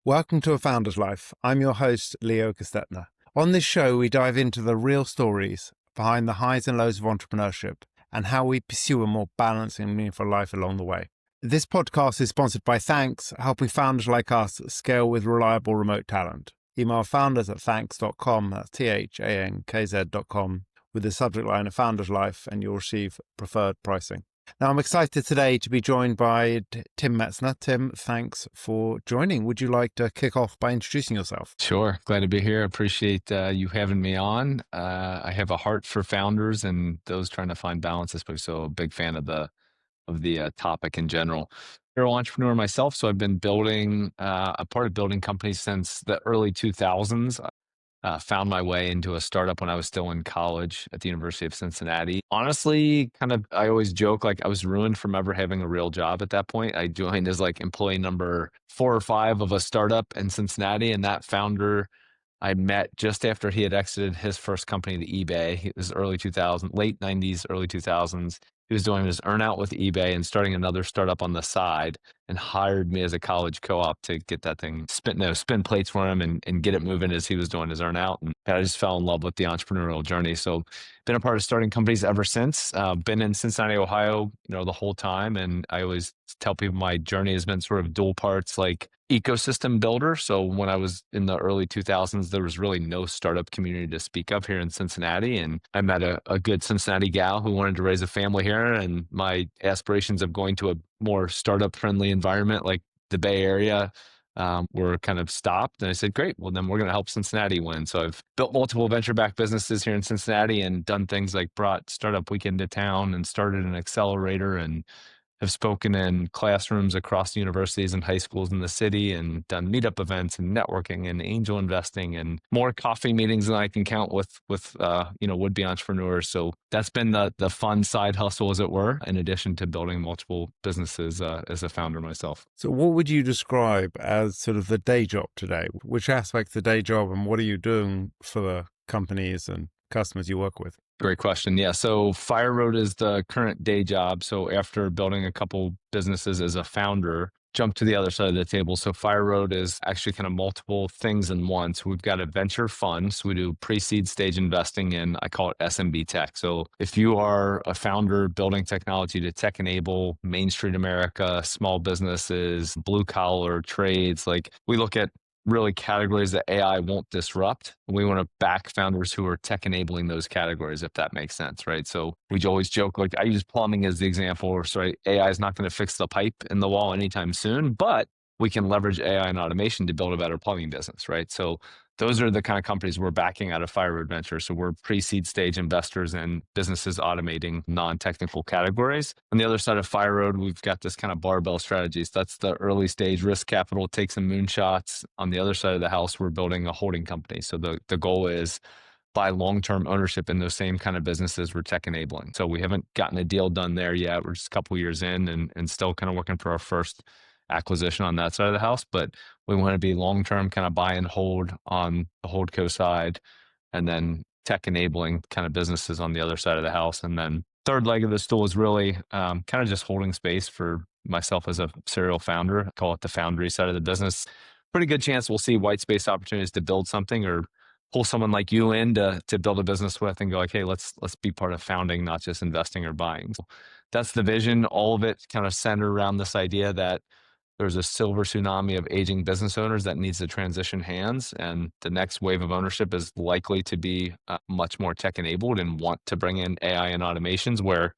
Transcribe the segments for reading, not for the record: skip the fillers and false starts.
Welcome to A Founder's Life. I'm your host, Leo Gestetner. On this show, we dive into the real stories behind the highs and lows of entrepreneurship and how we pursue a more balanced and meaningful life along the way. This podcast is sponsored by Thanks, helping founders like us scale with reliable remote talent. Email founders at thanks.com, that's THANKZ.com, with the subject line of Founder's Life, and you'll receive preferred pricing. Now, I'm excited today to be joined by Tim Metzner. Tim, thanks for joining. Would you like to kick off by introducing yourself? Sure. Glad to be here. Appreciate you having me on. I have a heart for founders and those trying to find balance, especially. So a big fan of the topic in general. Serial entrepreneur myself, so I've been building a part of building companies since the early 2000s. Found my way into a startup when I was still in college at the University of Cincinnati. Honestly, I always joke like I was ruined from ever having a real job at that point. I joined as like employee number 4 or 5 of a startup in Cincinnati, and that founder I met just after he had exited his first company to eBay. It was early 2000s, late 90s, early 2000s. He was doing his earnout with eBay and starting another startup on the side, and hired me as a college co-op to get that thing spin plates for him and get it moving as he was doing his earnout. And I just fell in love with the entrepreneurial journey. So been a part of starting companies ever since. Been in Cincinnati, Ohio, the whole time. And I always tell people my journey has been sort of dual parts, like ecosystem builder. So when I was in the early 2000s, there was really no startup community to speak of here in Cincinnati. And I met a good Cincinnati gal who wanted to raise a family here. And my aspirations of going to a more startup friendly environment like the Bay Area were kind of stopped. And I said, great, well, then we're going to help Cincinnati win. So I've built multiple venture-backed businesses here in Cincinnati and done things like brought Startup Weekend to town and started an accelerator, and have spoken in classrooms across universities and high schools in the city, and done meetup events and networking and angel investing and more coffee meetings than I can count with would-be entrepreneurs. So that's been the fun side hustle, as it were, in addition to building multiple businesses as a founder myself. So what would you describe as sort of the day job today? Which aspects of the day job, and what are you doing for the companies and customers you work with? Great question. Yeah. So FireRode is the current day job. So after building a couple businesses as a founder, jump to the other side of the table. So FireRode is actually kind of multiple things in one. So we've got a venture fund. So we do pre-seed stage investing in, I call it SMB tech. So if you are a founder building technology to tech enable Main Street America, small businesses, blue collar trades, like we look at really categories that AI won't disrupt. We want to back founders who are tech enabling those categories, if that makes sense, right? So we always joke, like I use plumbing as the example, or sorry, AI is not going to fix the pipe in the wall anytime soon, but we can leverage AI and automation to build a better plumbing business, right? So those are the kind of companies we're backing out of FireRode Venture. So we're pre-seed stage investors in businesses automating non-technical categories. On the other side of FireRode, we've got this kind of barbell strategies. That's the early stage risk capital, take some moonshots. On the other side of the house, we're building a holding company. So the goal is buy long-term ownership in those same kind of businesses we're tech enabling. So we haven't gotten a deal done there yet. We're just a couple years in and still kind of working for our first acquisition on that side of the house, but we want to be long-term, kind of buy and hold on the holdco side, and then tech enabling kind of businesses on the other side of the house. And then third leg of the stool is really kind of just holding space for myself as a serial founder. I call it the foundry side of the business. Pretty good chance we'll see white space opportunities to build something, or pull someone like you in to build a business with and go like, hey, let's be part of founding, not just investing or buying. So that's the vision. All of it kind of centered around this idea that there's a silver tsunami of aging business owners that needs to transition hands. And the next wave of ownership is likely to be much more tech enabled and want to bring in AI and automations, where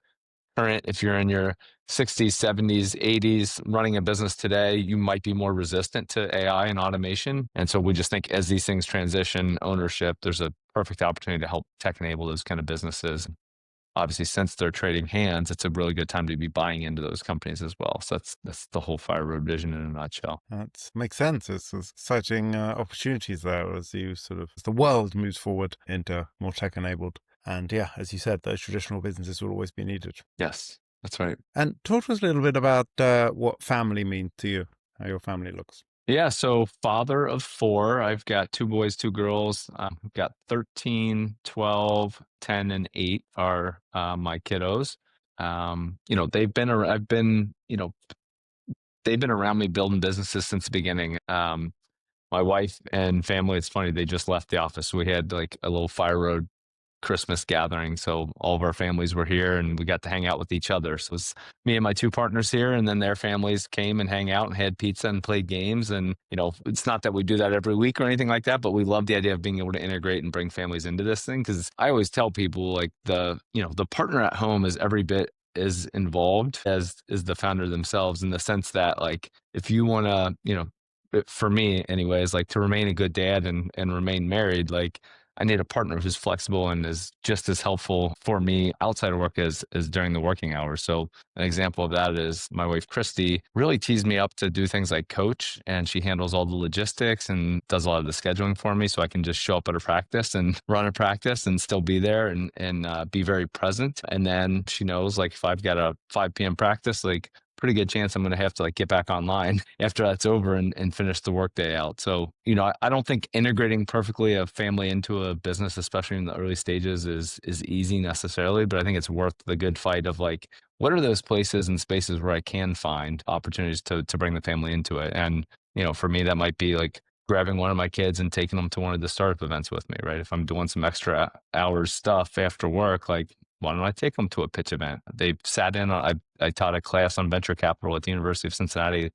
if you're in your 60s, 70s, 80s, running a business today, you might be more resistant to AI and automation. And so we just think as these things transition ownership, there's a perfect opportunity to help tech enable those kind of businesses. Obviously, since they're trading hands, it's a really good time to be buying into those companies as well. So that's the whole FireRoad vision in a nutshell. That makes sense. It's exciting opportunities there as the world moves forward into more tech-enabled. And yeah, as you said, those traditional businesses will always be needed. Yes, that's right. And talk to us a little bit about what family means to you, how your family looks. Yeah, so father of 4. I've got 2 boys, 2 girls. I've got 13, 12, 10, and 8 are my kiddos. They've been they've been around me building businesses since the beginning. my wife and family, it's funny, they just left the office. We had like a little FireRode Christmas gathering. So all of our families were here and we got to hang out with each other. So it's me and my two partners here, and then their families came and hang out and had pizza and played games. And, it's not that we do that every week or anything like that, but we love the idea of being able to integrate and bring families into this thing. Cause I always tell people like the partner at home is every bit as involved as is the founder themselves, in the sense that like, if you want to, for me anyways, like to remain a good dad and remain married, like I need a partner who's flexible and is just as helpful for me outside of work as during the working hours. So an example of that is my wife, Christy, really teased me up to do things like coach, and she handles all the logistics and does a lot of the scheduling for me. So I can just show up at a practice and run a practice and still be there and be very present. And then she knows like if I've got a 5 p.m. practice, like pretty good chance I'm going to have to like get back online after that's over and finish the workday out. So, I don't think integrating perfectly a family into a business, especially in the early stages, is easy necessarily, but I think it's worth the good fight of like, what are those places and spaces where I can find opportunities to bring the family into it? And, for me, that might be like grabbing one of my kids and taking them to one of the startup events with me, right? If I'm doing some extra hours stuff after work, like, why don't I take them to a pitch event? They sat in on, I taught a class on venture capital at the University of Cincinnati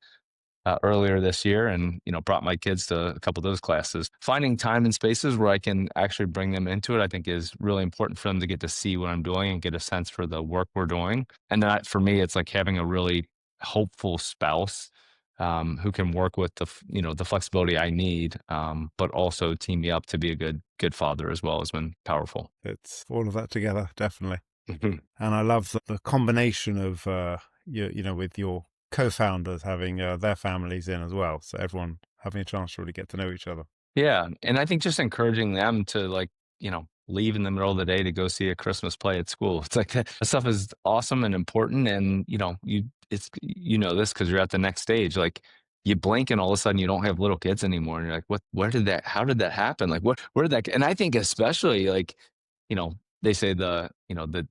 earlier this year, and, brought my kids to a couple of those classes. Finding time and spaces where I can actually bring them into it, I think is really important for them to get to see what I'm doing and get a sense for the work we're doing. And that for me, it's like having a really hopeful spouse who can work with the flexibility I need, but also team me up to be a good father as well, has been powerful. It's all of that together, definitely. Mhm. And I love the combination of, with your co-founders having their families in as well. So everyone having a chance to really get to know each other. Yeah. And I think just encouraging them to like, leave in the middle of the day to go see a Christmas play at school. It's like that stuff is awesome and important. And, this because you're at the next stage. Like you blink and all of a sudden you don't have little kids anymore. And you're like, how did that happen? Like where did that, and I think especially like, they say the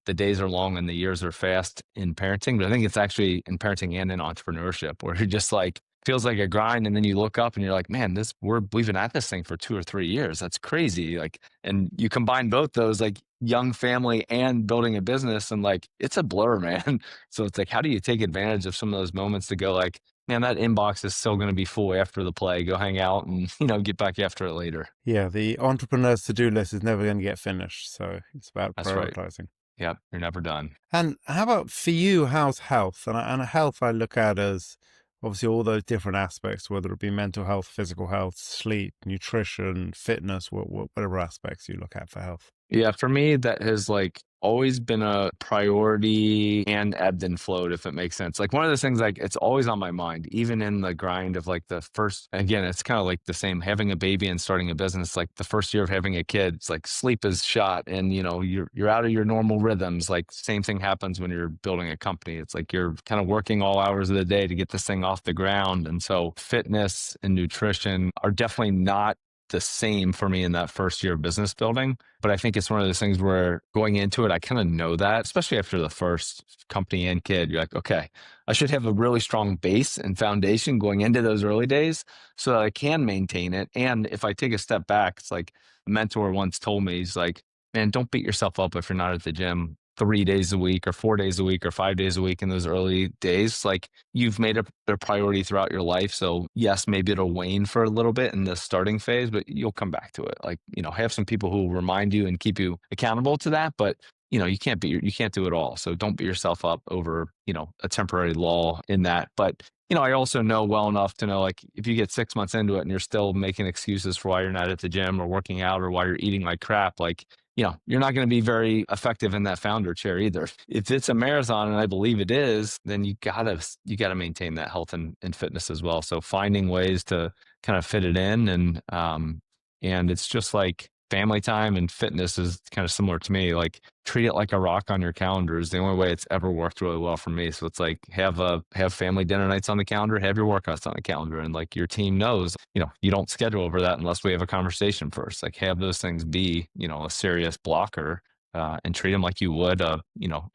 days are long and the years are fast in parenting, but I think it's actually in parenting and in entrepreneurship, where you're just like, feels like a grind, and then you look up and you're like, man, we've been at this thing for 2 or 3 years. That's crazy. Like, and you combine both those, like young family and building a business, and like it's a blur, man. So it's like, how do you take advantage of some of those moments to go like, man, that inbox is still going to be full after the play. Go hang out and get back after it later. Yeah, the entrepreneur's to-do list is never going to get finished. So it's about That's right. prioritizing. Yep, you're never done. And how about for you, how's health? And health I look at as obviously all those different aspects, whether it be mental health, physical health, sleep, nutrition, fitness, whatever aspects you look at for health. Yeah, for me, that has like always been a priority and ebbed and flowed, if it makes sense. Like one of those things, like it's always on my mind, even in the grind of like the first, again, it's kind of like the same having a baby and starting a business, like the first year of having a kid, it's like sleep is shot and you're out of your normal rhythms. Like same thing happens when you're building a company. It's like you're kind of working all hours of the day to get this thing off the ground. And so fitness and nutrition are definitely not the same for me in that first year of business building. But I think it's one of those things where going into it, I kind of know that, especially after the first company and kid, you're like, okay, I should have a really strong base and foundation going into those early days so that I can maintain it. And if I take a step back, it's like a mentor once told me, he's like, man, don't beat yourself up if you're not at the gym 3 days a week or 4 days a week or 5 days a week in those early days. Like you've made it a priority throughout your life. So yes, maybe it'll wane for a little bit in the starting phase, but you'll come back to it. Like, have some people who will remind you and keep you accountable to that, but you can't do it all. So don't beat yourself up over, a temporary lull in that. But I also know well enough to know, like, if you get 6 months into it and you're still making excuses for why you're not at the gym or working out or why you're eating like crap, like, you're not going to be very effective in that founder chair either. If it's a marathon, and I believe it is, then you gotta maintain that health and fitness as well. So finding ways to kind of fit it in, and it's just like family time and fitness is kind of similar to me. Like treat it like a rock on your calendar is the only way it's ever worked really well for me. So it's like have family dinner nights on the calendar, have your workouts on the calendar, and like your team knows, you don't schedule over that unless we have a conversation first. Like have those things be, a serious blocker. And treat them like you would, an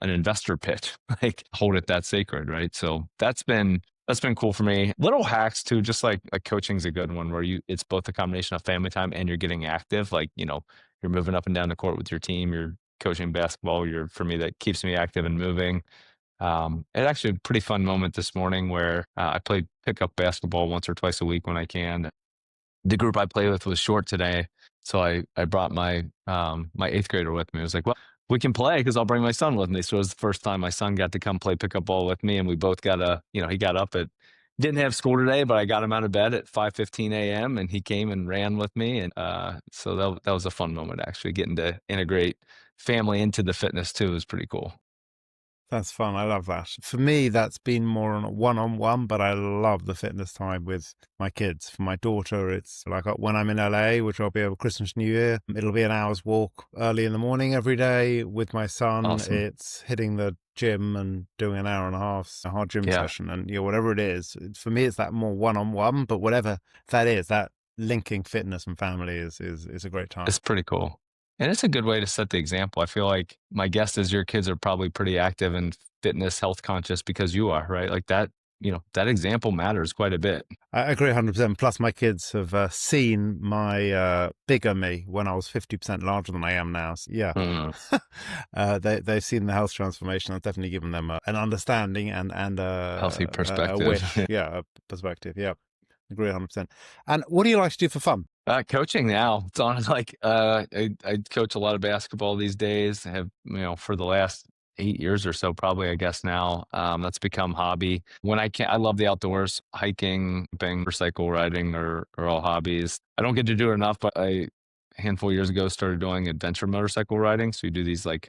investor pitch, like hold it that sacred, right? So that's been That's been cool for me. Little hacks too, just like coaching's a good one where it's both a combination of family time and you're getting active. Like, you're moving up and down the court with your team, you're coaching basketball. For me, that keeps me active and moving. It's actually a pretty fun moment this morning where I played pickup basketball once or twice a week when I can. The group I play with was short today, so I brought my eighth grader with me. I was like, well, we can play because I'll bring my son with me. So it was the first time my son got to come play pickup ball with me, and we both got he got up at didn't have school today, but I got him out of bed at 5:15 a.m. and he came and ran with me, and so that was a fun moment actually getting to integrate family into the fitness too is pretty cool. That's fun. I love that. For me, that's been more on a one-on-one, but I love the fitness time with my kids. For my daughter, it's like when I'm in LA, which I'll be over Christmas, New Year, it'll be an hour's walk early in the morning every day. With my son, Awesome. it's hitting the gym and doing an hour and a half, a hard gym Yeah. session. And, whatever it is, for me, it's that more one-on-one, but whatever that is, that linking fitness and family is a great time. It's pretty cool. And it's a good way to set the example. I feel like my guess is your kids are probably pretty active and fitness, health conscious because you are, right? Like that example matters quite a bit. I agree 100%. Plus, my kids have seen my bigger me when I was 50% larger than I am now. So, yeah, Mm, they've seen the health transformation. I've definitely given them an understanding and healthy a perspective. wish. Yeah, a perspective. Yeah, agree 100%. And what do you like to do for fun? Coaching now, it's on like I coach a lot of basketball these days. I have for the last 8 years or so, probably I guess now. That's become hobby. When I can, I love the outdoors, hiking, motorcycle riding, are all hobbies. I don't get to do it enough, but a handful of years ago started doing adventure motorcycle riding. So you do these like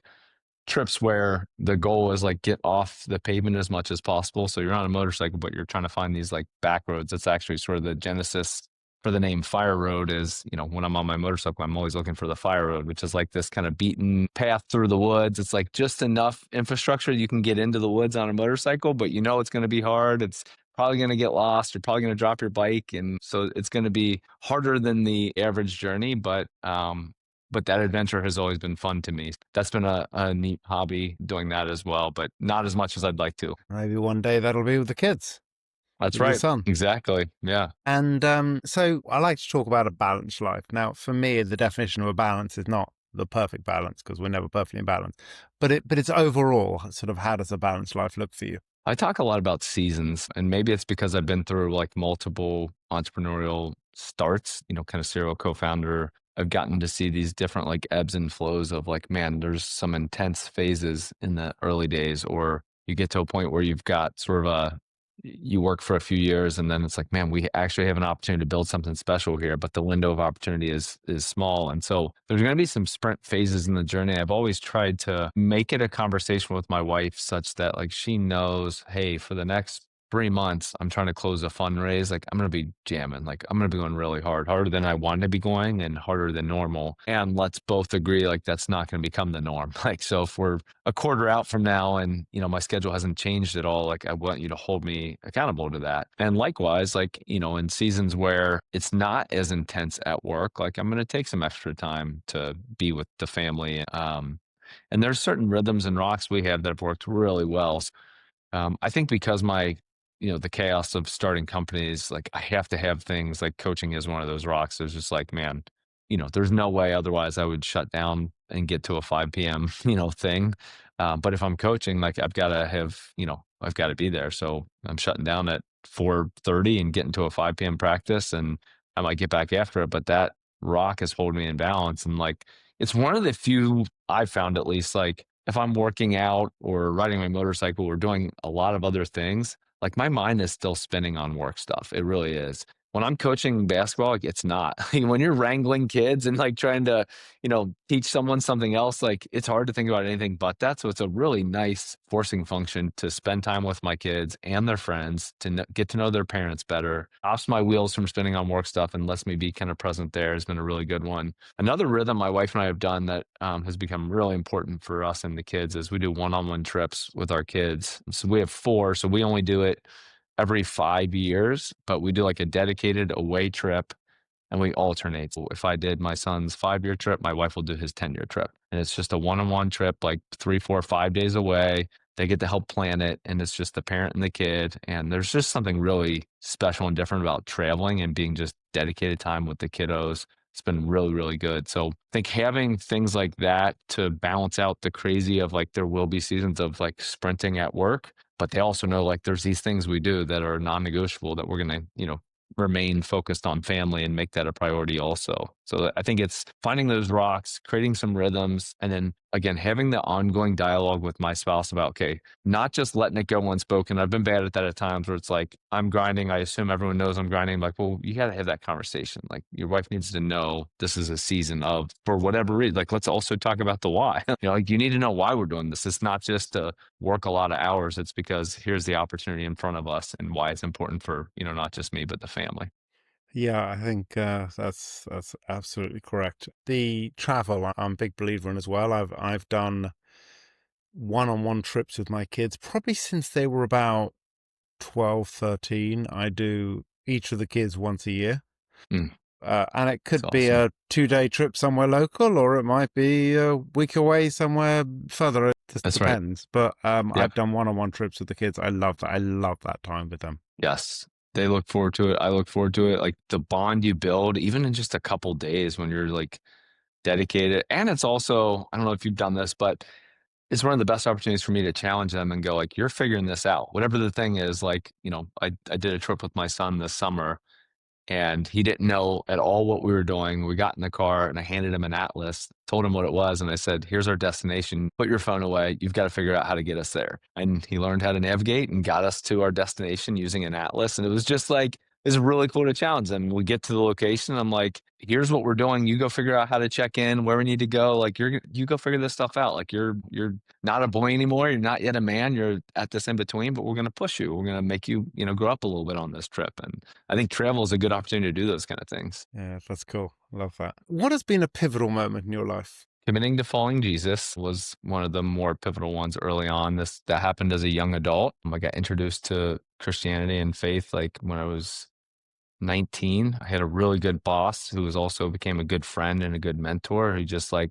trips where the goal is like get off the pavement as much as possible. So you're on a motorcycle, but you're trying to find these like back roads. That's actually sort of the genesis for the name FireRode is, when I'm on my motorcycle, I'm always looking for the FireRode, which is like this kind of beaten path through the woods. It's like just enough infrastructure you can get into the woods on a motorcycle, but it's going to be hard. It's probably going to get lost. You're probably going to drop your bike. And so it's going to be harder than the average journey, but that adventure has always been fun to me. That's been a neat hobby doing that as well, but not as much as I'd like to. Maybe one day that'll be with the kids, That's with your right. son. Exactly. Yeah. And so I like to talk about a balanced life. Now, for me, the definition of a balance is not the perfect balance because we're never perfectly balanced, but it's overall sort of how does a balanced life look for you? I talk a lot about seasons, and maybe it's because I've been through like multiple entrepreneurial starts, kind of serial co-founder. I've gotten to see these different like ebbs and flows of like, man, there's some intense phases in the early days, or you get to a point where you've got sort of you work for a few years and then it's like, man, we actually have an opportunity to build something special here, but the window of opportunity is small. And so there's going to be some sprint phases in the journey. I've always tried to make it a conversation with my wife such that like she knows, hey, for the next 3 months, I'm trying to close a fundraise. Like I'm going to be jamming. Like I'm going to be going really hard, harder than I wanted to be going and harder than normal. And let's both agree like that's not going to become the norm. Like, so if we're a quarter out from now and, my schedule hasn't changed at all, like I want you to hold me accountable to that. And likewise, like, in seasons where it's not as intense at work, like I'm going to take some extra time to be with the family. And there's certain rhythms and rocks we have that have worked really well. I think because the chaos of starting companies, like I have to have things like coaching is one of those rocks. It's just like, man, there's no way otherwise I would shut down and get to a 5 p.m., thing. But if I'm coaching, like I've got to be there. So I'm shutting down at 4:30 and getting to a 5 p.m. practice and I might get back after it. But that rock is holding me in balance. And like, it's one of the few I've found at least, like if I'm working out or riding my motorcycle or doing a lot of other things, like my mind is still spinning on work stuff. It really is. When I'm coaching basketball, like it's not. When you're wrangling kids and like trying to, teach someone something else, like it's hard to think about anything but that. So it's a really nice forcing function to spend time with my kids and their friends to get to know their parents better. Offs my wheels from spinning on work stuff and lets me be kind of present there has been a really good one. Another rhythm my wife and I have done that has become really important for us and the kids is we do one-on-one trips with our kids. So we have four, so we only do it every 5 years, but we do like a dedicated away trip and we alternate. So if I did my son's 5 year trip, my wife will do his 10-year trip. And it's just a one-on-one trip, like 3, 4, 5 days away. They get to help plan it, and it's just the parent and the kid. And there's just something really special and different about traveling and being just dedicated time with the kiddos. It's been really, really good. So I think having things like that to balance out the crazy of like there will be seasons of like sprinting at work, but they also know like there's these things we do that are non-negotiable that we're going to, remain focused on family and make that a priority also. So I think it's finding those rocks, creating some rhythms, and then again, having the ongoing dialogue with my spouse about, okay, not just letting it go unspoken. I've been bad at that at times where it's like, I'm grinding. I assume everyone knows I'm grinding. I'm like, well, you got to have that conversation. Like your wife needs to know this is a season of, for whatever reason, like, let's also talk about the why. Like you need to know why we're doing this. It's not just to work a lot of hours. It's because here's the opportunity in front of us and why it's important for, not just me, but the family. Yeah, I think that's absolutely correct. The travel, I'm a big believer in as well. I've done one-on-one trips with my kids probably since they were about 12, 13. I do each of the kids once a year. Mm, And it it's could be awesome. a 2-day trip somewhere local, or it might be a week away somewhere further. It just That's right. depends. But Yep. I've done one-on-one trips with the kids. I love that. I love that time with them. Yes. They look forward to it. I look forward to it. Like the bond you build, even in just a couple days when you're like dedicated. And it's also, I don't know if you've done this, but it's one of the best opportunities for me to challenge them and go like, you're figuring this out. Whatever the thing is, like, I did a trip with my son this summer and he didn't know at all what we were doing. We got in the car and I handed him an atlas, told him what it was, and I said, "Here's our destination. Put your phone away. You've got to figure out how to get us there." And he learned how to navigate and got us to our destination using an atlas. And it was just like, it's really cool to challenge them. We get to the location. I'm like, "Here's what we're doing. You go figure out how to check in, where we need to go. Like you go figure this stuff out. Like you're not a boy anymore. You're not yet a man. You're at this in between, but we're going to push you. We're going to make you, grow up a little bit on this trip." And I think travel is a good opportunity to do those kind of things. Yeah, that's cool. Love that. What has been a pivotal moment in your life? Committing to following Jesus was one of the more pivotal ones early on. This that happened as a young adult. I got introduced to Christianity and faith like when I was 19. I had a really good boss who was also became a good friend and a good mentor. He just like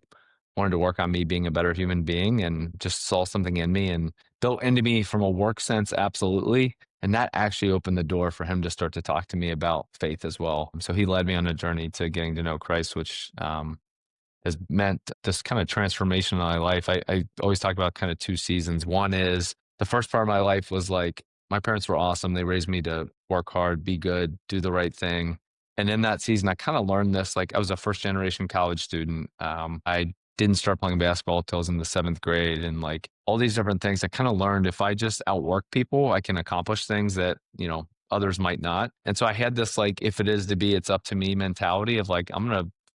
wanted to work on me being a better human being and just saw something in me and built into me from a work sense, absolutely. And that actually opened the door for him to start to talk to me about faith as well. So he led me on a journey to getting to know Christ, which has meant this kind of transformation in my life. I always talk about kind of two seasons. One is the first part of my life was like, my parents were awesome. They raised me to work hard, be good, do the right thing. And in that season, I kind of learned this. Like I was a first generation college student. I didn't start playing basketball till I was in the seventh grade, and like all these different things. I kind of learned if I just outwork people, I can accomplish things that others might not. And so I had this like, if it is to be, it's up to me mentality of like,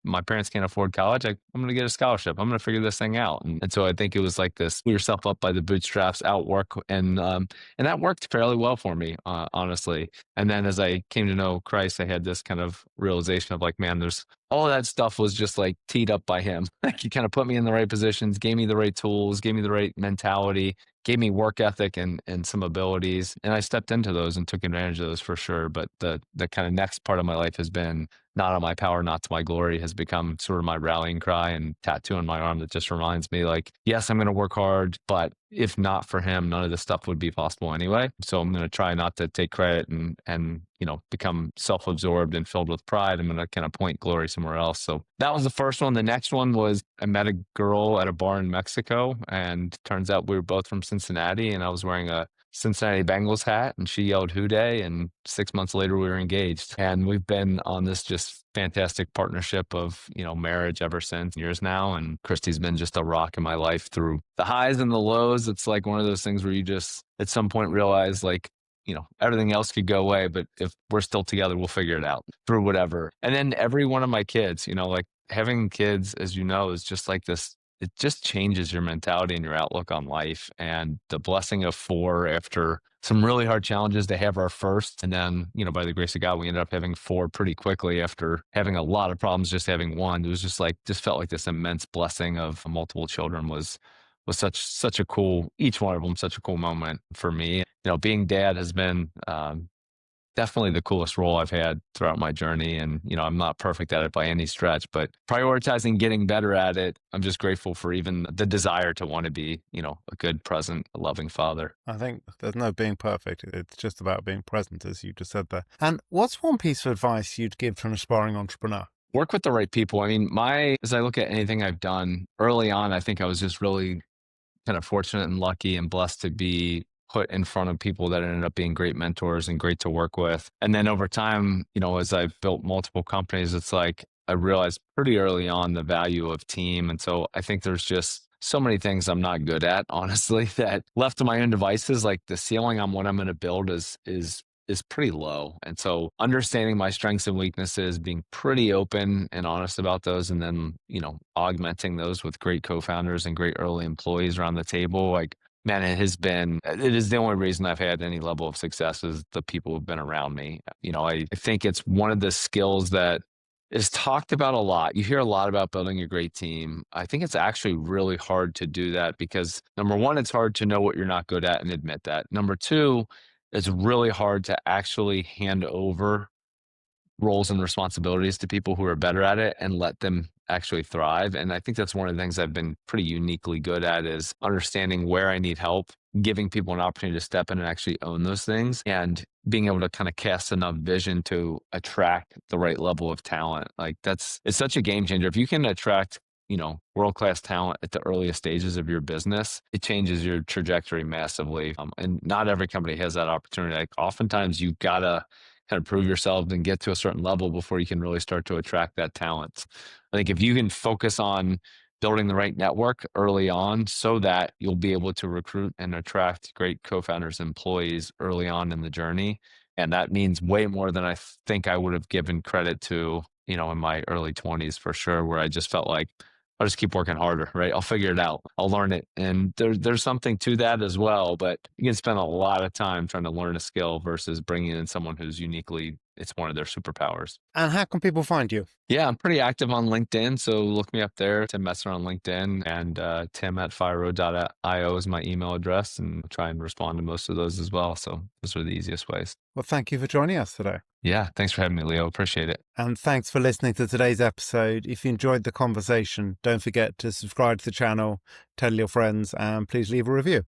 my parents can't afford college. I'm going to get a scholarship. I'm going to figure this thing out. And so I think it was like this, pull yourself up by the bootstraps, outwork. And that worked fairly well for me, honestly. And then as I came to know Christ, I had this kind of realization of like, man, there's all of that stuff was just like teed up by him. Like he kind of put me in the right positions, gave me the right tools, gave me the right mentality, gave me work ethic and some abilities. And I stepped into those and took advantage of those for sure. But the kind of next part of my life has been not on my power, not to my glory, has become sort of my rallying cry and tattoo on my arm that just reminds me like, yes, I'm going to work hard, but if not for him, none of this stuff would be possible anyway. So I'm going to try not to take credit and become self-absorbed and filled with pride. I'm going to kind of point glory somewhere else. So that was the first one. The next one was I met a girl at a bar in Mexico, and turns out we were both from Cincinnati, and I was wearing a Cincinnati Bengals hat, and she yelled "Who Dey," and 6 months later we were engaged, and we've been on this just fantastic partnership of marriage ever since, years now. And Christy's been just a rock in my life through the highs and the lows. It's like one of those things where you just at some point realize like everything else could go away, but if we're still together, we'll figure it out through whatever. And then every one of my kids, like having kids, as you know, is just like this. It just changes your mentality and your outlook on life. And the blessing of four after some really hard challenges to have our first. And then, by the grace of God, we ended up having four pretty quickly after having a lot of problems just having one. It was just felt like this immense blessing of multiple children was such a cool, each one of them, such a cool moment for me. Being dad has been definitely the coolest role I've had throughout my journey. And, I'm not perfect at it by any stretch, but prioritizing getting better at it, I'm just grateful for even the desire to want to be, a good, present, loving father. I think there's no being perfect. It's just about being present, as you just said there. And what's one piece of advice you'd give to an aspiring entrepreneur? Work with the right people. I mean, as I look at anything I've done early on, I think I was just really kind of fortunate and lucky and blessed to be put in front of people that ended up being great mentors and great to work with. And then over time, as I've built multiple companies, it's like I realized pretty early on the value of team. And so I think there's just so many things I'm not good at, honestly, that left to my own devices, like the ceiling on what I'm going to build is pretty low. And so understanding my strengths and weaknesses, being pretty open and honest about those, and then, augmenting those with great co-founders and great early employees around the table. Like, man, it is the only reason I've had any level of success is the people who've been around me. I think it's one of the skills that is talked about a lot. You hear a lot about building a great team. I think it's actually really hard to do that because number one, it's hard to know what you're not good at and admit that. Number two, it's really hard to actually hand over roles and responsibilities to people who are better at it and let them actually thrive. And I think that's one of the things I've been pretty uniquely good at is understanding where I need help, giving people an opportunity to step in and actually own those things, and being able to kind of cast enough vision to attract the right level of talent. Like it's such a game changer. If you can attract world-class talent at the earliest stages of your business, it changes your trajectory massively. And not every company has that opportunity. Like oftentimes you've got to kind of prove yourself and get to a certain level before you can really start to attract that talent. I think if you can focus on building the right network early on so that you'll be able to recruit and attract great co-founders, employees early on in the journey. And that means way more than I think I would have given credit to, in my early 20s for sure, where I just felt like I'll just keep working harder, right? I'll figure it out. I'll learn it. And there's something to that as well, but you can spend a lot of time trying to learn a skill versus bringing in someone who's it's one of their superpowers. And how can people find you? Yeah, I'm pretty active on LinkedIn. So look me up there, Tim Metzner on LinkedIn, and tim@fireroad.io is my email address, and I'll try and respond to most of those as well. So those are the easiest ways. Well, thank you for joining us today. Yeah, thanks for having me, Leo. Appreciate it. And thanks for listening to today's episode. If you enjoyed the conversation, don't forget to subscribe to the channel, tell your friends, and please leave a review.